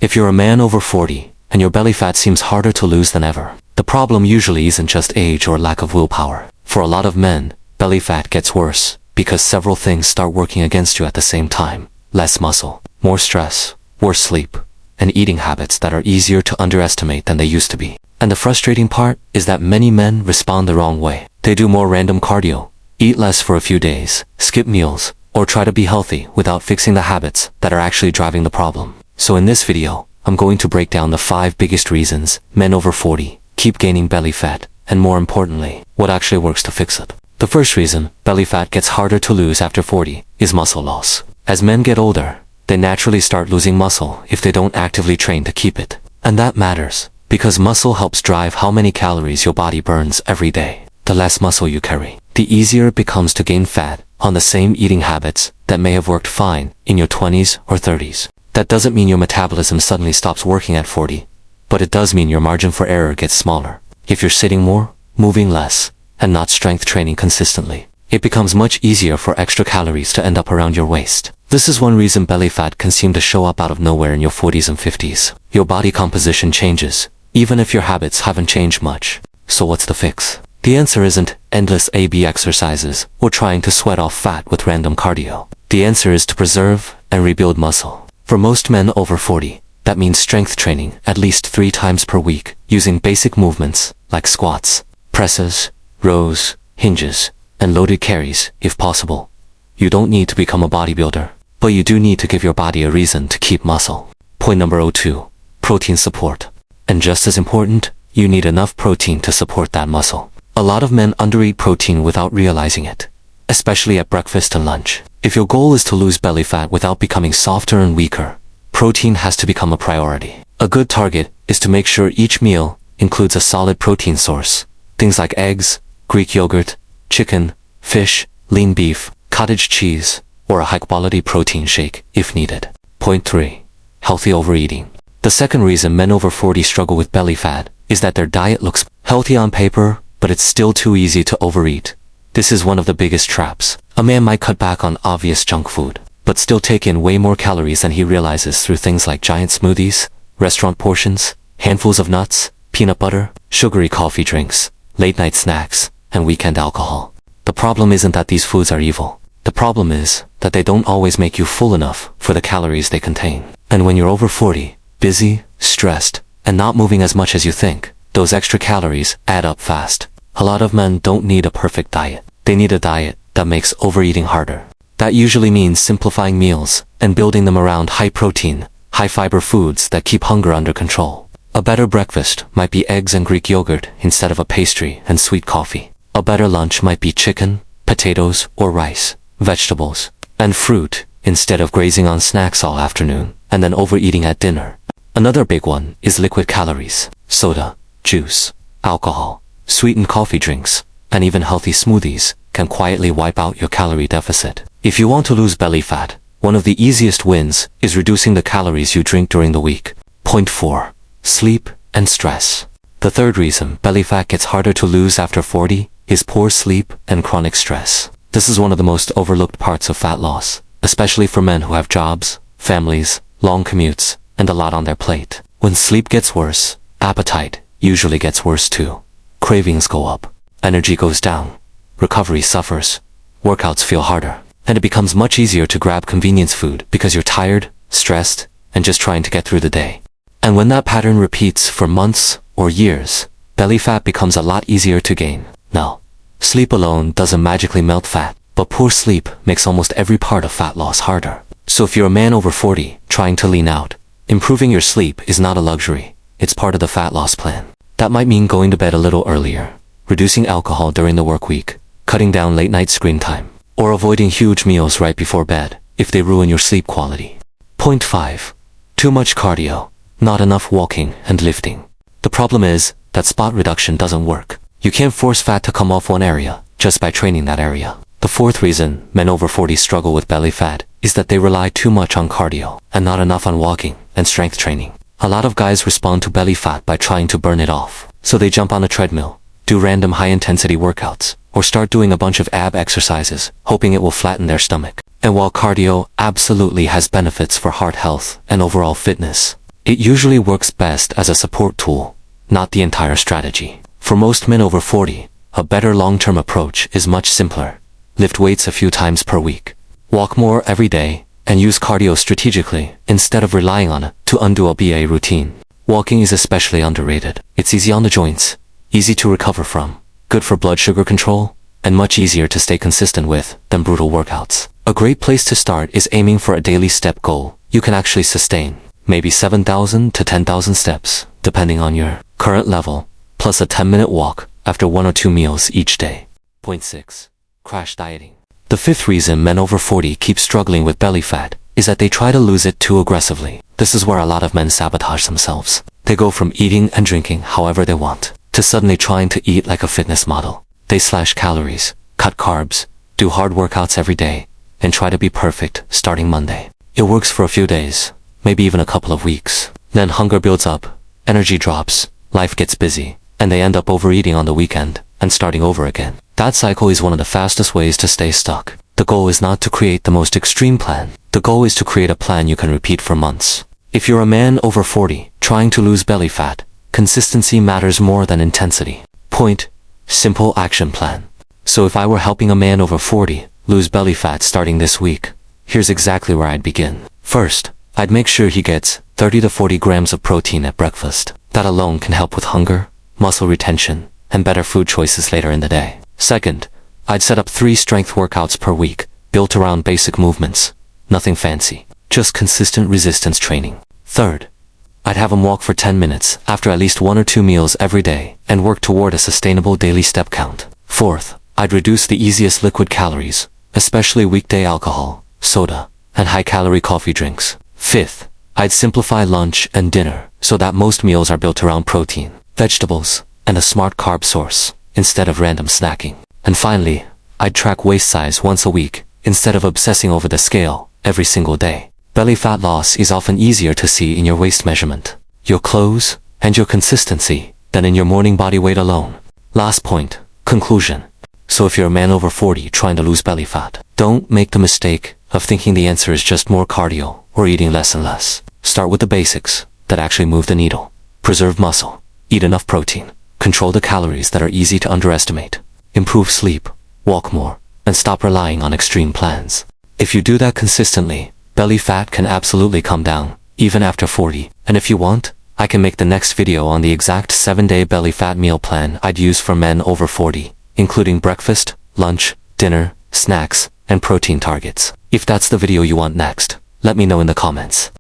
If you're a man over 40, and your belly fat seems harder to lose than ever, the problem usually isn't just age or lack of willpower. For a lot of men, belly fat gets worse because several things start working against you at the same time. Less muscle, more stress, worse sleep, and eating habits that are easier to underestimate than they used to be. And the frustrating part is that many men respond the wrong way. They do more random cardio, eat less for a few days, skip meals, or try to be healthy without fixing the habits that are actually driving the problem. So in this video, I'm going to break down the 5 biggest reasons men over 40 keep gaining belly fat, and more importantly, what actually works to fix it. The first reason belly fat gets harder to lose after 40 is muscle loss. As men get older, they naturally start losing muscle if they don't actively train to keep it. And that matters, because muscle helps drive how many calories your body burns every day. The less muscle you carry, the easier it becomes to gain fat on the same eating habits that may have worked fine in your 20s or 30s. That doesn't mean your metabolism suddenly stops working at 40, but it does mean your margin for error gets smaller. If you're sitting more, moving less, and not strength training consistently, it becomes much easier for extra calories to end up around your waist. This is one reason belly fat can seem to show up out of nowhere in your 40s and 50s. Your body composition changes, even if your habits haven't changed much. So what's the fix? The answer isn't endless AB exercises or trying to sweat off fat with random cardio. The answer is to preserve and rebuild muscle. For most men over 40, that means strength training at least 3 times per week, using basic movements like squats, presses, rows, hinges, and loaded carries if possible. You don't need to become a bodybuilder, but you do need to give your body a reason to keep muscle. Point number 02, protein support. And just as important, you need enough protein to support that muscle. A lot of men undereat protein without realizing it, especially at breakfast and lunch. If your goal is to lose belly fat without becoming softer and weaker, protein has to become a priority. A good target is to make sure each meal includes a solid protein source. Things like eggs, Greek yogurt, chicken, fish, lean beef, cottage cheese, or a high-quality protein shake if needed. Point 3. Healthy overeating. The second reason men over 40 struggle with belly fat is that their diet looks healthy on paper, but it's still too easy to overeat. This is one of the biggest traps. A man might cut back on obvious junk food, but still take in way more calories than he realizes through things like giant smoothies, restaurant portions, handfuls of nuts, peanut butter, sugary coffee drinks, late-night snacks, and weekend alcohol. The problem isn't that these foods are evil. The problem is that they don't always make you full enough for the calories they contain. And when you're over 40, busy, stressed, and not moving as much as you think, those extra calories add up fast. A lot of men don't need a perfect diet. They need a diet that makes overeating harder. That usually means simplifying meals and building them around high-protein, high-fiber foods that keep hunger under control. A better breakfast might be eggs and Greek yogurt instead of a pastry and sweet coffee. A better lunch might be chicken, potatoes, or rice, vegetables, and fruit instead of grazing on snacks all afternoon and then overeating at dinner. Another big one is liquid calories. Soda, juice, alcohol, sweetened coffee drinks, and even healthy smoothies can quietly wipe out your calorie deficit. If you want to lose belly fat, one of the easiest wins is reducing the calories you drink during the week. Point 4. Sleep and stress. The third reason belly fat gets harder to lose after 40 is poor sleep and chronic stress. This is one of the most overlooked parts of fat loss, especially for men who have jobs, families, long commutes, and a lot on their plate. When sleep gets worse, appetite usually gets worse too. Cravings go up, energy goes down, recovery suffers, workouts feel harder, and it becomes much easier to grab convenience food because you're tired, stressed, and just trying to get through the day. And when that pattern repeats for months or years, belly fat becomes a lot easier to gain. Now, sleep alone doesn't magically melt fat, but poor sleep makes almost every part of fat loss harder. So if you're a man over 40 trying to lean out, improving your sleep is not a luxury, it's part of the fat loss plan. That might mean going to bed a little earlier, reducing alcohol during the work week, cutting down late-night screen time, or avoiding huge meals right before bed if they ruin your sleep quality. Point 5. Too much cardio, not enough walking and lifting. The problem is that spot reduction doesn't work. You can't force fat to come off one area just by training that area. The fourth reason men over 40 struggle with belly fat is that they rely too much on cardio and not enough on walking and strength training. A lot of guys respond to belly fat by trying to burn it off. So they jump on a treadmill, do random high-intensity workouts, or start doing a bunch of ab exercises, hoping it will flatten their stomach. And while cardio absolutely has benefits for heart health and overall fitness, It usually works best as a support tool, not the entire strategy. For most men over 40, a better long-term approach is much simpler. Lift weights a few times per week. Walk more every day, and use cardio strategically instead of relying on it to undo a BA routine. Walking is especially underrated. It's easy on the joints, easy to recover from, good for blood sugar control, and much easier to stay consistent with than brutal workouts. A great place to start is aiming for a daily step goal you can actually sustain. Maybe 7,000 to 10,000 steps, depending on your current level, plus a 10-minute walk after 1 or 2 meals each day. Point 6. Crash dieting. The fifth reason men over 40 keep struggling with belly fat is that they try to lose it too aggressively. This is where a lot of men sabotage themselves. They go from eating and drinking however they want, to suddenly trying to eat like a fitness model. They slash calories, cut carbs, do hard workouts every day, and try to be perfect starting Monday. It works for a few days, maybe even a couple of weeks. Then hunger builds up, energy drops, life gets busy, and they end up overeating on the weekend and starting over again. That cycle is one of the fastest ways to stay stuck. The goal is not to create the most extreme plan. The goal is to create a plan you can repeat for months. If you're a man over 40 trying to lose belly fat, consistency matters more than intensity. Point: simple action plan. So if I were helping a man over 40 lose belly fat starting this week, here's exactly where I'd begin. First, I'd make sure he gets 30 to 40 grams of protein at breakfast. That alone can help with hunger, muscle retention, and better food choices later in the day. Second, I'd set up 3 strength workouts per week, built around basic movements. Nothing fancy, just consistent resistance training. Third, I'd have him walk for 10 minutes after at least 1 or 2 meals every day and work toward a sustainable daily step count. Fourth, I'd reduce the easiest liquid calories, especially weekday alcohol, soda, and high-calorie coffee drinks. Fifth, I'd simplify lunch and dinner so that most meals are built around protein, vegetables, and a smart carb source, instead of random snacking. And finally, I'd track waist size once a week, instead of obsessing over the scale every single day. Belly fat loss is often easier to see in your waist measurement, your clothes, and your consistency than in your morning body weight alone. Last point, conclusion. So if you're a man over 40 trying to lose belly fat, don't make the mistake of thinking the answer is just more cardio or eating less and less. Start with the basics that actually move the needle. Preserve muscle, eat enough protein, control the calories that are easy to underestimate, improve sleep, walk more, and stop relying on extreme plans. If you do that consistently, belly fat can absolutely come down, even after 40. And if you want, I can make the next video on the exact 7-day belly fat meal plan I'd use for men over 40, including breakfast, lunch, dinner, snacks, and protein targets. If that's the video you want next, let me know in the comments.